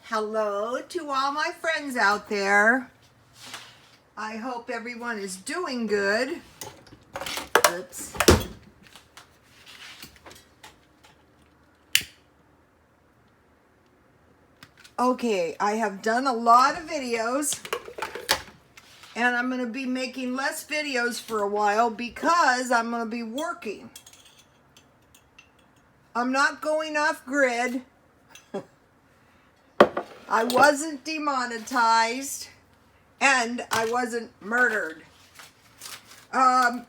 Hello to all my friends out there. I hope everyone is doing good. Oops. Okay, I have done a lot of videos and I'm going to be making less videos for a while because I'm going to be working. I'm not going off grid. I wasn't demonetized and I wasn't murdered. I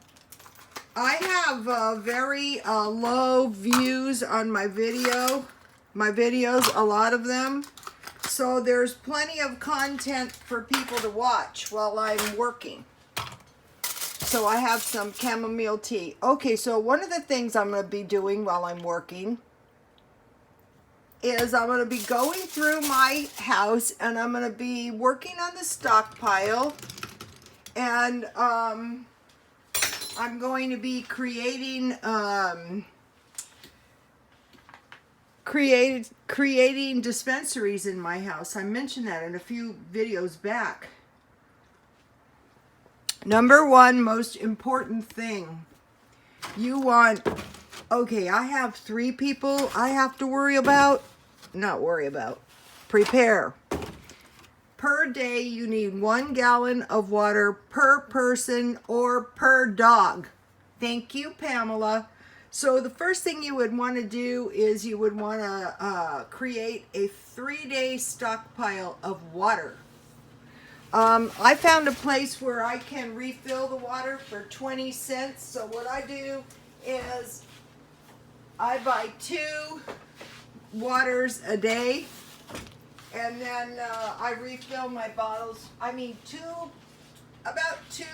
have very low views on my videos, a lot of them. So there's plenty of content for people to watch while I'm working. So I have some chamomile tea. Okay, so one of the things I'm going to be doing while I'm working is I'm going to be going through my house and I'm going to be working on the stockpile, and I'm going to be creating creating dispensaries in my house. I mentioned that in a few videos back. Number one most important thing, you want, okay, I have 3 people I have to prepare. Per day, you need 1 gallon of water per person or per dog. Thank you, Pamela. So the first thing you would want to do is you would want to create a 3-day stockpile of water. I found a place where I can refill the water for 20 cents. So what I do is I buy 2 waters a day, and then I refill my bottles. I mean, about 2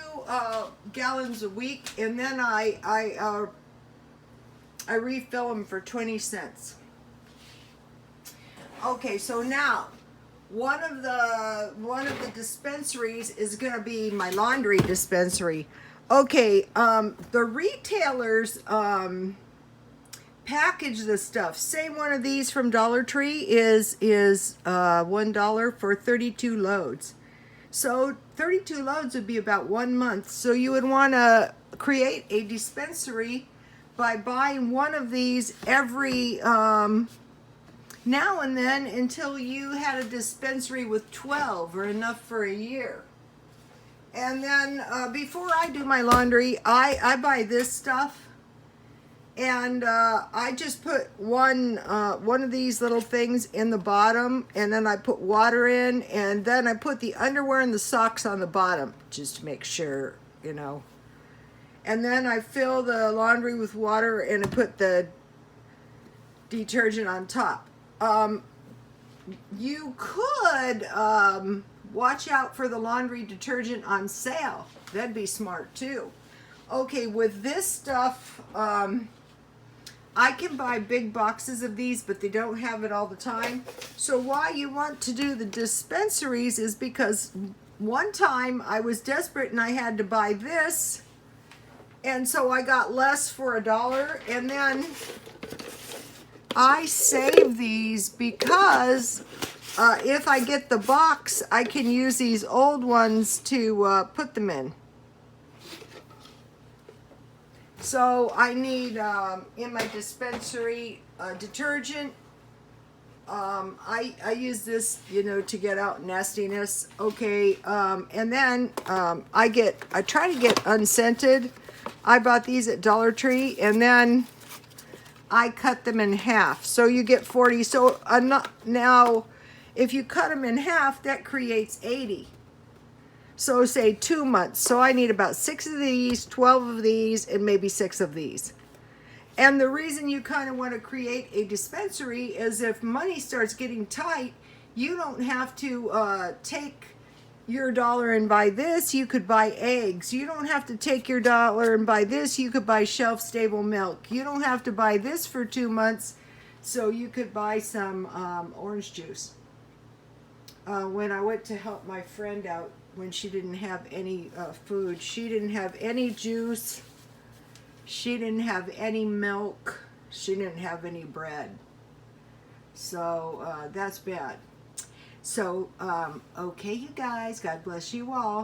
gallons a week, and then I refill them for 20 cents. Okay, so now one of the dispensaries is going to be my laundry dispensary. Okay, the retailers package the stuff. Say one of these from Dollar Tree is $1 for 32 loads. So 32 loads would be about 1 month. So you would want to create a dispensary by buying one of these every now and then until you had a dispensary with 12 or enough for a year. And then before I do my laundry, I buy this stuff. And I just put one of these little things in the bottom, and then I put water in, and then I put the underwear and the socks on the bottom, just to make sure, you know. And then I fill the laundry with water, and I put the detergent on top. You could watch out for the laundry detergent on sale. That'd be smart too. Okay, with this stuff, I can buy big boxes of these, but they don't have it all the time. So why you want to do the dispensaries is because one time I was desperate and I had to buy this, and so I got less for $1, and then I save these because if I get the box, I can use these old ones to put them in. So I need, in my dispensary, detergent. I use this, you know, to get out nastiness. Okay, and then I try to get unscented. I bought these at Dollar Tree, and then I cut them in half. So you get 40. So now, if you cut them in half, that creates 80. So say 2 months. So I need about 6 of these, 12 of these, and maybe 6 of these. And the reason you kind of want to create a dispensary is if money starts getting tight, you don't have to take your $1 and buy this. You could buy eggs. You don't have to take your $1 and buy this. You could buy shelf-stable milk. You don't have to buy this for 2 months. So you could buy some orange juice. When I went to help my friend out, when she didn't have any food, she didn't have any juice, she didn't have any milk, she didn't have any bread. So that's bad. So, okay, you guys, God bless you all.